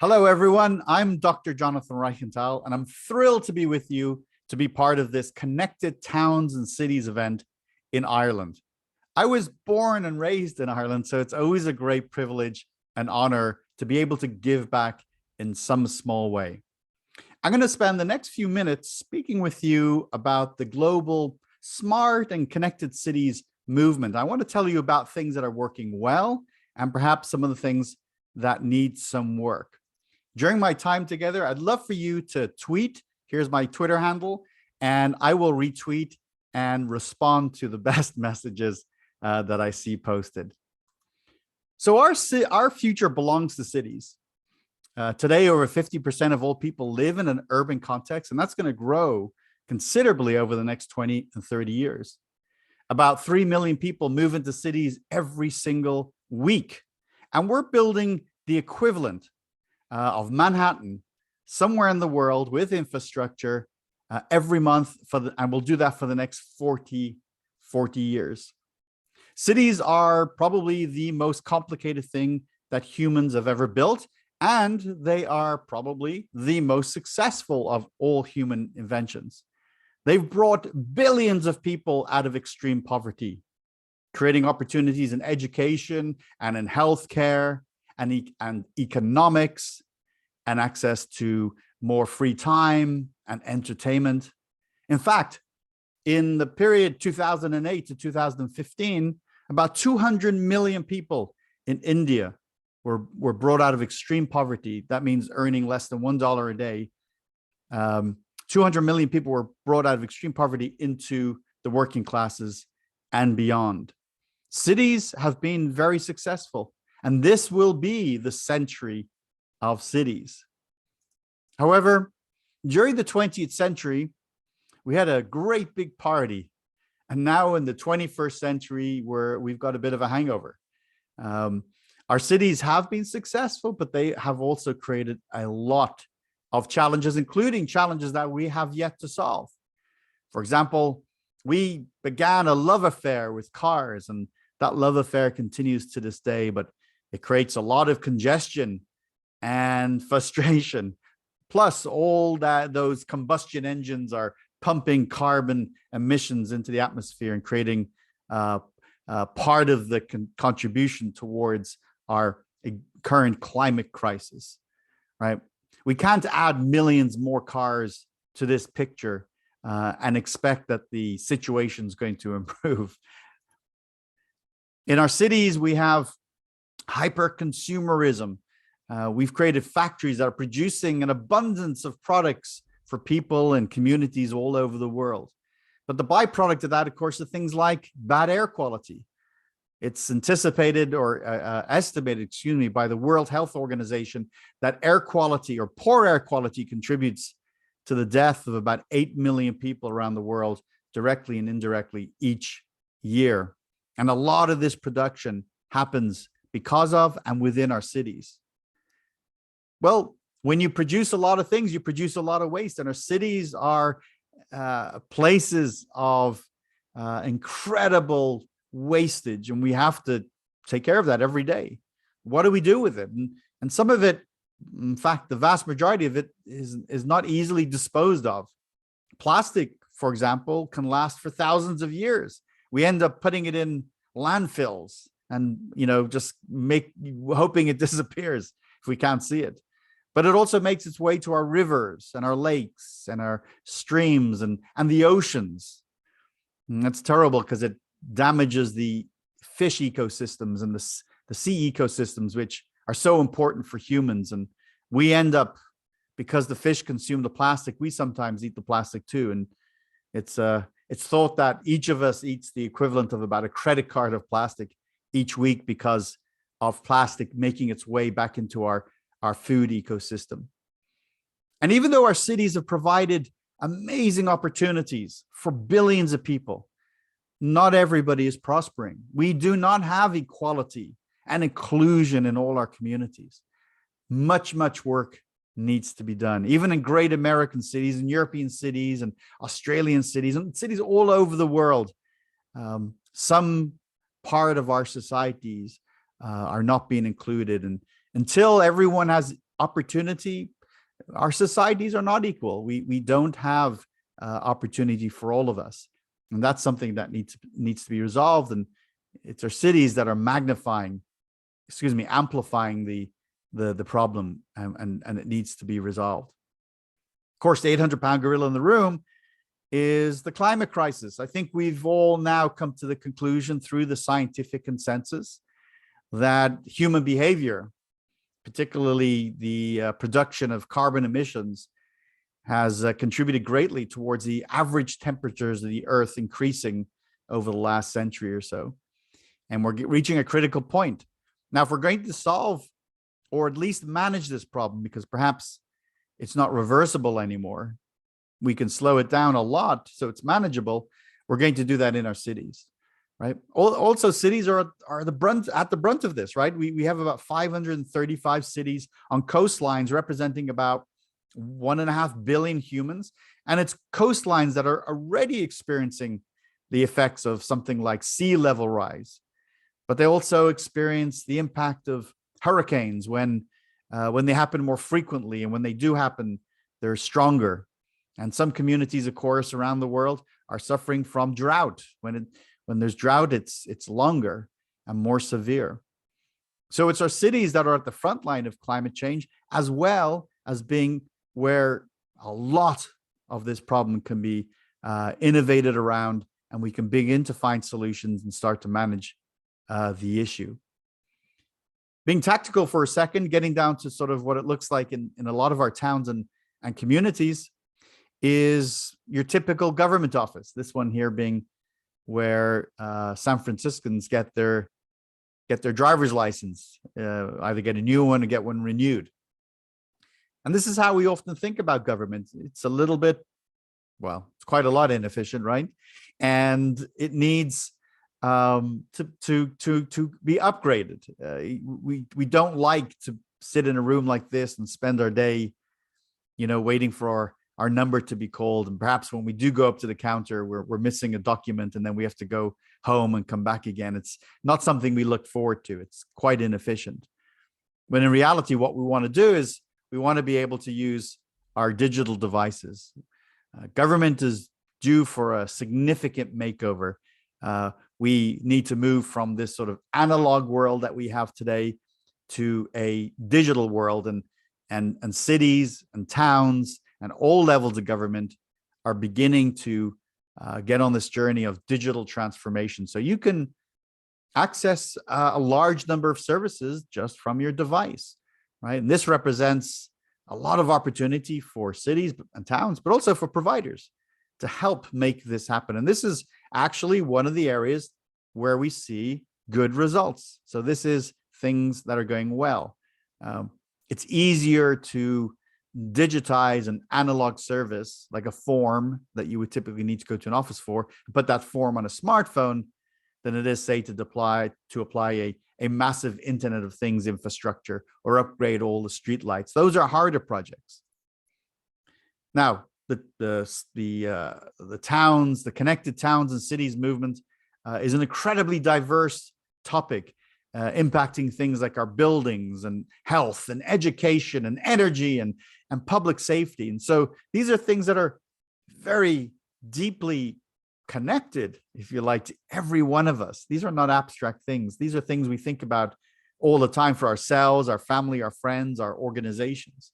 Hello, everyone. I'm Dr. Jonathan Reichental, and I'm thrilled to be with you to be part of this Connected Towns and Cities event in Ireland. I was born and raised in Ireland, so it's always a great privilege and honor to be able to give back in some small way. I'm going to spend the next few minutes speaking with you about the global smart and connected cities movement. I want to tell you about things that are working well and perhaps some of the things that need some work. During my time together, I'd love for you to tweet. Here's my Twitter handle, and I will retweet and respond to the best messages that I see posted. So our future belongs to cities. Today, over 50% of all people live in an urban context, and that's going to grow considerably over the next 20 and 30 years. About 3 million people move into cities every single week, and we're building the equivalent of Manhattan somewhere in the world with infrastructure every month, and we'll do that for the next 40 years. Cities are probably the most complicated thing that humans have ever built, and they are probably the most successful of all human inventions. They've brought billions of people out of extreme poverty, creating opportunities in education and in healthcare and economics, and access to more free time and entertainment. In fact, in the period 2008 to 2015, about 200 million people in India were brought out of extreme poverty. That means earning less than $1 a day. 200 million people were brought out of extreme poverty into the working classes and beyond. Cities have been very successful, and this will be the century of cities. However, during the 20th century, we had a great big party. And now in the 21st century, we've got a bit of a hangover. Our cities have been successful, but they have also created a lot of challenges, including challenges that we have yet to solve. For example, we began a love affair with cars, and that love affair continues to this day, but it creates a lot of congestion and frustration. Plus, all those combustion engines are pumping carbon emissions into the atmosphere and creating part of the contribution towards our current climate crisis, right? We can't add millions more cars to this picture and expect that the situation is going to improve. In our cities, we have hyper-consumerism. We've created factories that are producing an abundance of products for people and communities all over the world. But the byproduct of that, of course, are things like bad air quality. It's anticipated or estimated, by the World Health Organization that air quality or poor air quality contributes to the death of about 8 million people around the world, directly and indirectly each year. And a lot of this production happens because of and within our cities. Well, when you produce a lot of things, you produce a lot of waste, and our cities are places of incredible wastage, and we have to take care of that every day. What do we do with it? And some of it, in fact, the vast majority of it is not easily disposed of. Plastic, for example, can last for thousands of years. We end up putting it in landfills and, just hoping it disappears if we can't see it. But it also makes its way to our rivers and our lakes and our streams and the oceans. And that's terrible because it damages the fish ecosystems and the sea ecosystems, which are so important for humans. And we end up, because the fish consume the plastic, we sometimes eat the plastic too. And it's thought that each of us eats the equivalent of about a credit card of plastic each week because of plastic making its way back into our food ecosystem. And even though our cities have provided amazing opportunities for billions of people, not everybody is prospering. We do not have equality and inclusion in all our communities. Much work needs to be done, even in great American cities and European cities and Australian cities and cities all over the world. Some part of our societies are not being included. And until everyone has opportunity, our societies are not equal. We don't have opportunity for all of us. And that's something that needs to be resolved. And it's our cities that are amplifying the problem, and it needs to be resolved. Of course, the 800-pound gorilla in the room is the climate crisis. I think we've all now come to the conclusion through the scientific consensus that human behavior, particularly the production of carbon emissions, has contributed greatly towards the average temperatures of the Earth increasing over the last century or so. And we're reaching a critical point. Now, if we're going to solve or at least manage this problem, because perhaps it's not reversible anymore, we can slow it down a lot so it's manageable, we're going to do that in our cities, right? Also, cities are at the brunt of this, right? We have about 535 cities on coastlines representing about 1.5 billion humans, and it's coastlines that are already experiencing the effects of something like sea level rise, but they also experience the impact of hurricanes when they happen more frequently, and when they do happen, they're stronger. And some communities, of course, around the world are suffering from drought. When there's drought, it's longer and more severe. So it's our cities that are at the front line of climate change, as well as being where a lot of this problem can be innovated around, and we can begin to find solutions and start to manage the issue. Being tactical for a second, getting down to sort of what it looks like in a lot of our towns and communities, is your typical government office. This one here being where San Franciscans get their driver's license, either get a new one or get one renewed. And this is how we often think about government. It's a little bit, well, it's quite a lot inefficient, right? And it needs to be upgraded. We don't like to sit in a room like this and spend our day, waiting for our number to be called. And perhaps when we do go up to the counter, we're missing a document, and then we have to go home and come back again. It's not something we look forward to. It's quite inefficient. When in reality, what we want to do is we want to be able to use our digital devices. Government is due for a significant makeover. We need to move from this sort of analog world that we have today to a digital world, and cities and towns and all levels of government are beginning to get on this journey of digital transformation. So you can access a large number of services just from your device, right? And this represents a lot of opportunity for cities and towns, but also for providers to help make this happen. And this is actually one of the areas where we see good results. So this is things that are going well. It's easier to digitize an analog service like a form that you would typically need to go to an office for, put that form on a smartphone, than it is, say, to apply a massive Internet of Things infrastructure or upgrade all the street lights. Those are harder projects. Now, the towns, the connected towns and cities movement is an incredibly diverse topic, impacting things like our buildings and health and education and energy and public safety. And so these are things that are very deeply connected, if you like, to every one of us. These are not abstract things. These are things we think about all the time for ourselves, our family, our friends, our organizations.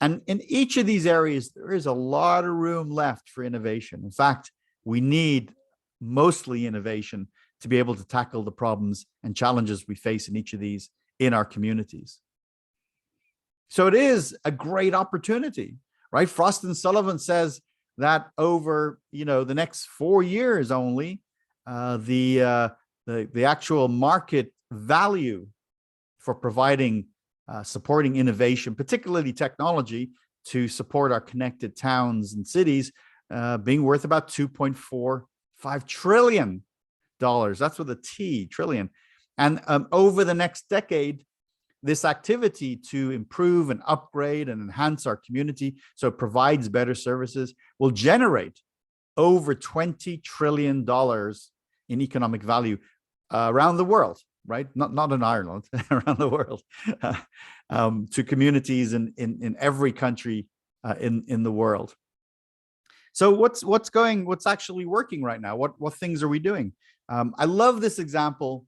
And in each of these areas, there is a lot of room left for innovation. In fact, we need mostly innovation to be able to tackle the problems and challenges we face in each of these in our communities. So it is a great opportunity, right? Frost and Sullivan says that over the next 4 years only, the actual market value for providing supporting innovation, particularly technology, to support our connected towns and cities, being worth about $2.45 trillion. That's with a T, trillion. And over the next decade, this activity to improve and upgrade and enhance our community so it provides better services will generate over $20 trillion in economic value around the world. right? Not in Ireland, around the world, to communities in every country in the world. So what's actually working right now? What things are we doing? I love this example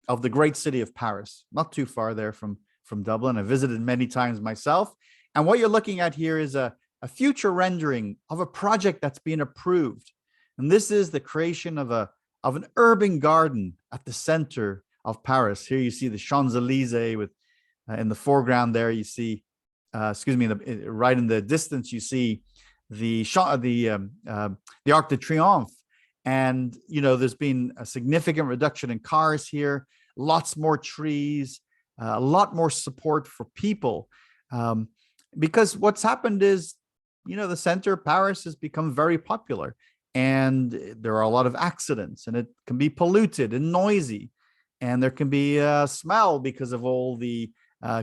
of the great city of Paris, not too far there from Dublin. I visited many times myself. And what you're looking at here is a future rendering of a project that's been approved. And this is the creation of an urban garden at the center of Paris. Here you see the Champs-Élysées with in the foreground there, you see, right in the distance, you see the Arc de Triomphe. And, there's been a significant reduction in cars here, lots more trees, a lot more support for people. Because what's happened is, the center of Paris has become very popular, and there are a lot of accidents, and it can be polluted and noisy, and there can be a smell because of all the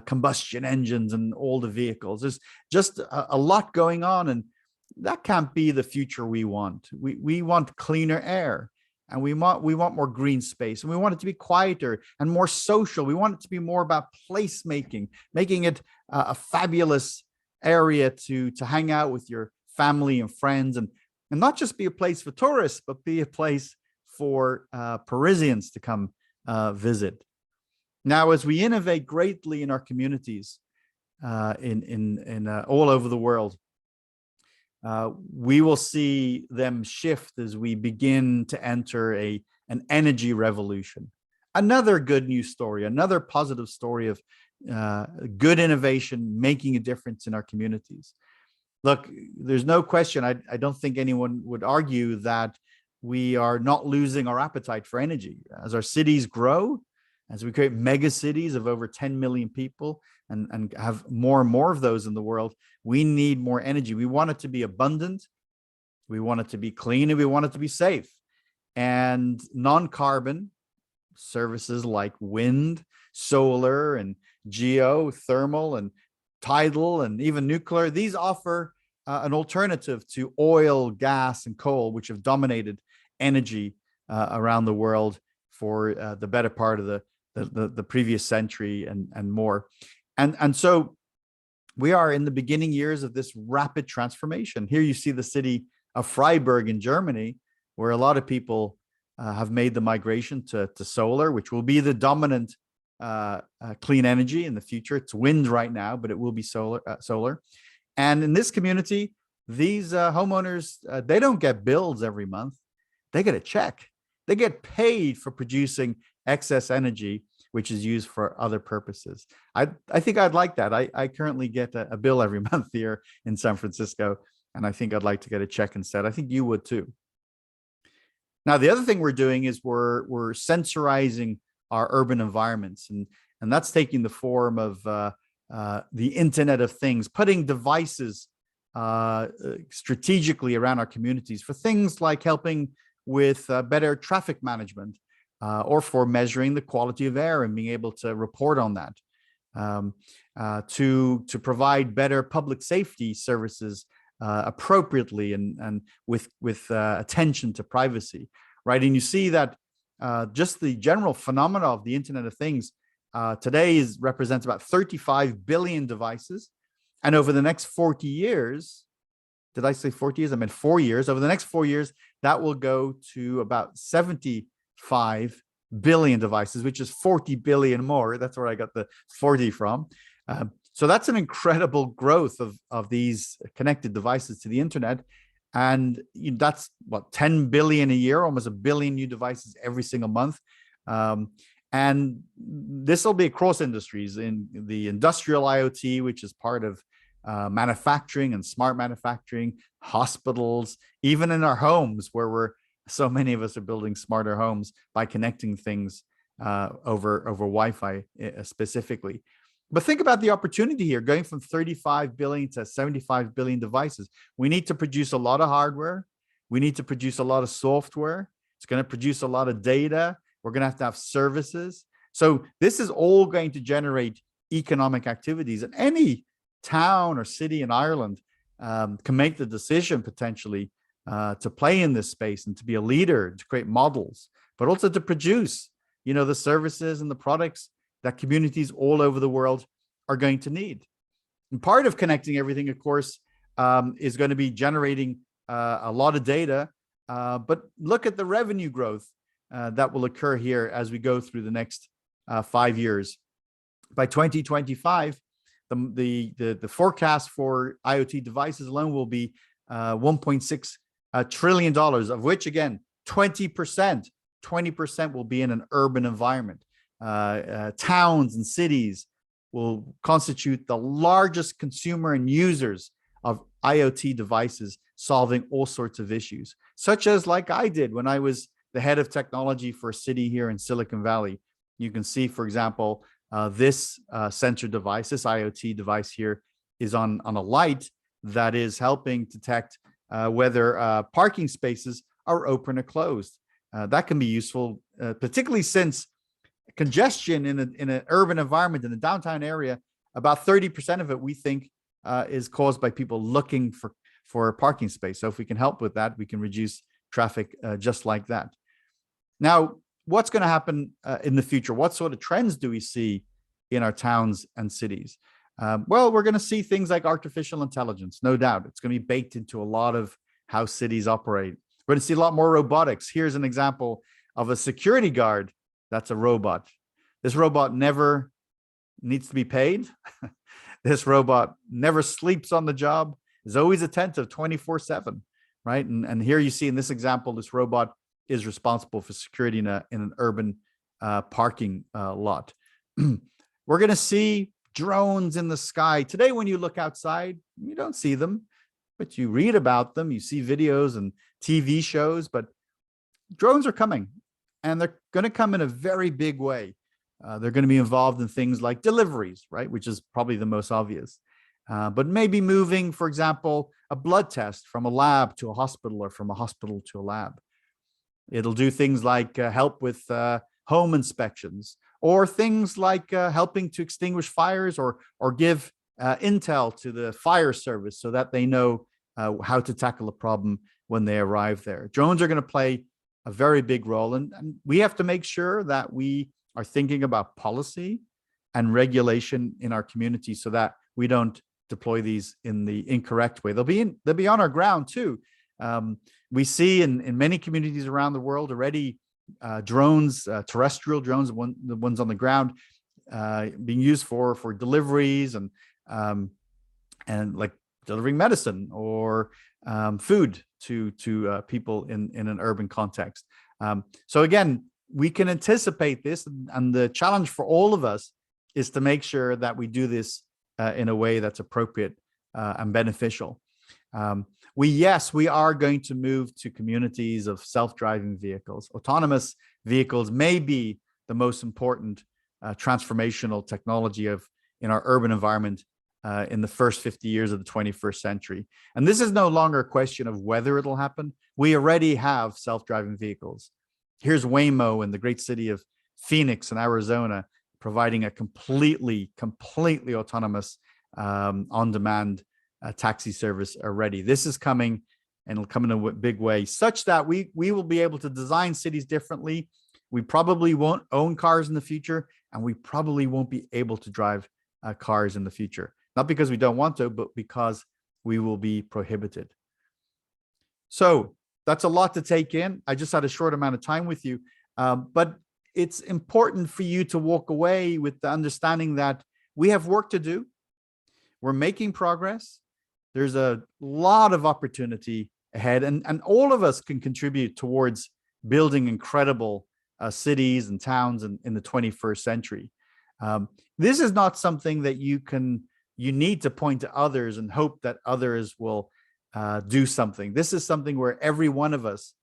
combustion engines and all the vehicles. There's just a lot going on, and that can't be the future we want. We want cleaner air, and we want more green space, and we want it to be quieter and more social. We want it to be more about placemaking, making it a fabulous area to hang out with your family and friends, and not just be a place for tourists, but be a place for Parisians to come visit. Now, as we innovate greatly in our communities in all over the world, we will see them shift as we begin to enter an energy revolution. Another good news story, another positive story of good innovation making a difference in our communities. Look, there's no question. I don't think anyone would argue that we are not losing our appetite for energy. As our cities grow, as we create mega cities of over 10 million people and have more and more of those in the world, we need more energy. We want it to be abundant. We want it to be clean, and we want it to be safe. And non-carbon services like wind, solar, and geothermal, and tidal, and even nuclear, these offer an alternative to oil, gas, and coal, which have dominated energy around the world for the better part of the previous century and more. And so we are in the beginning years of this rapid transformation. Here you see the city of Freiburg in Germany, where a lot of people have made the migration to solar, which will be the dominant clean energy in the future. It's wind right now, but it will be solar. And in this community, these homeowners, they don't get bills every month. They get a check. They get paid for producing excess energy, which is used for other purposes. I think I'd like that. I currently get a bill every month here in San Francisco, and I think I'd like to get a check instead. I think you would too. Now, the other thing we're doing is we're sensorizing our urban environments, and that's taking the form of the Internet of Things, putting devices strategically around our communities for things like helping with better traffic management, or for measuring the quality of air and being able to report on that, to provide better public safety services appropriately and with attention to privacy, right? And you see that just the general phenomena of the Internet of Things today represents about 35 billion devices, and over the next 40 years, did I say 40 years? I meant 4 years. Over the next 4 years, that will go to about 75 billion devices, which is 40 billion more. That's where I got the 40 from. So that's an incredible growth of these connected devices to the internet. And that's what, 10 billion a year, almost a billion new devices every single month. And this will be across industries, in the industrial IoT, which is part of manufacturing and smart manufacturing, hospitals, even in our homes, where so many of us are building smarter homes by connecting things over Wi-Fi specifically. But think about the opportunity here, going from 35 billion to 75 billion devices. We need to produce a lot of hardware. We need to produce a lot of software. It's going to produce a lot of data. We're going to have services. So this is all going to generate economic activities. And any town or city in Ireland can make the decision potentially to play in this space and to be a leader, to create models, but also to produce, the services and the products that communities all over the world are going to need. And part of connecting everything, of course, is going to be generating a lot of data. But look at the revenue growth that will occur here as we go through the next 5 years. By 2025, the forecast for IoT devices alone will be $1.6 trillion, of which, again, 20% will be in an urban environment. Towns and cities will constitute the largest consumer and users of IoT devices, solving all sorts of issues, such as like I did when I was the head of technology for a city here in Silicon Valley. You can see, for example, this sensor device, this IoT device here, is on a light that is helping detect whether parking spaces are open or closed. That can be useful, particularly since congestion in an urban environment, in the downtown area, about 30% of it, we think, is caused by people looking for a parking space. So if we can help with that, we can reduce traffic just like that. Now, what's going to happen in the future? What sort of trends do we see in our towns and cities? Well, we're going to see things like artificial intelligence, no doubt. It's going to be baked into a lot of how cities operate. We're going to see a lot more robotics. Here's an example of a security guard that's a robot. This robot never needs to be paid. This robot never sleeps on the job, is always attentive 24/7, right? And here you see in this example, this robot is responsible for security in an urban parking lot. We're going to see drones in the sky. Today, when you look outside, you don't see them, but you read about them. You see videos and TV shows, but drones are coming, and they're going to come in a very big way. They're going to be involved in things like deliveries, right, which is probably the most obvious. But maybe moving, for example, a blood test from a lab to a hospital or from a hospital to a lab. It'll do things like help with home inspections, or things like helping to extinguish fires, or give intel to the fire service so that they know how to tackle a problem when they arrive there. Drones are going to play a very big role, and we have to make sure that we are thinking about policy and regulation in our community so that we don't deploy these in the incorrect way. They'll be on our ground too. We see in many communities around the world already drones, terrestrial drones, the ones on the ground, being used for deliveries and like delivering medicine or food to people in an urban context. So again, we can anticipate this, and the challenge for all of us is to make sure that we do this in a way that's appropriate and beneficial. We are going to move to communities of self-driving vehicles. Autonomous vehicles may be the most important transformational technology in our urban environment in the first 50 years of the 21st century. And this is no longer a question of whether it'll happen. We already have self-driving vehicles. Here's Waymo in the great city of Phoenix in Arizona, providing a completely autonomous on-demand taxi service already. This is coming, and it'll come in a big way, such that we will be able to design cities differently. We probably won't own cars in the future, and we probably won't be able to drive cars in the future. Not because we don't want to, but because we will be prohibited. So that's a lot to take in. I just had a short amount of time with you, but it's important for you to walk away with the understanding that we have work to do. We're making progress. There's a lot of opportunity ahead, and all of us can contribute towards building incredible cities and towns in the 21st century. This is not something that you need to point to others and hope that others will do something. This is something where every one of us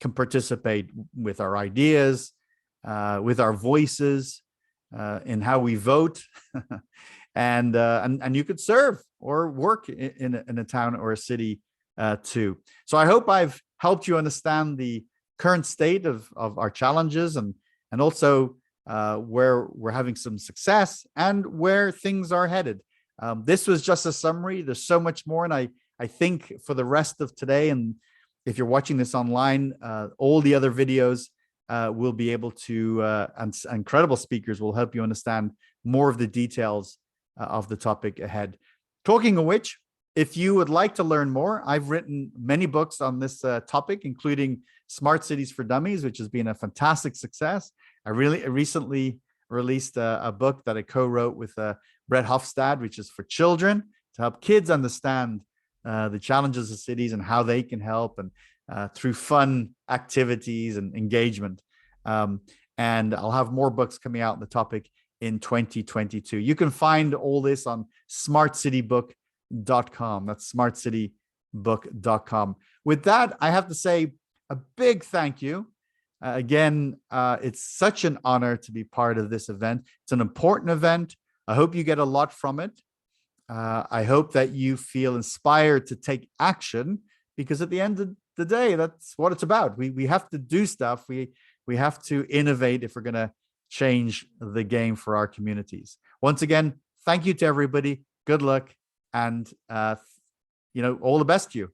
can participate with our ideas, with our voices, in how we vote, and you could serve or work in a town or a city too. So I hope I've helped you understand the current state of our challenges, and also where we're having some success and where things are headed. This was just a summary. There's so much more, and I think for the rest of today, and if you're watching this online, all the other videos will be able to, and incredible speakers will help you understand more of the details of the topic ahead. Talking of which, if you would like to learn more, I've written many books on this topic, including Smart Cities for Dummies, which has been a fantastic success. I recently released a book that I co-wrote with Brett Hofstad, which is for children, to help kids understand the challenges of cities and how they can help, and through fun activities and engagement. And I'll have more books coming out on the topic in 2022. You can find all this on smartcitybook.com. That's smartcitybook.com. With that, I have to say a big thank you. Again, it's such an honor to be part of this event. It's an important event. I hope you get a lot from it. I hope that you feel inspired to take action, because at the end of the day, that's what it's about. We have to do stuff. We have to innovate if we're going to change the game for our communities. Once again, thank you to everybody. Good luck, and all the best to you.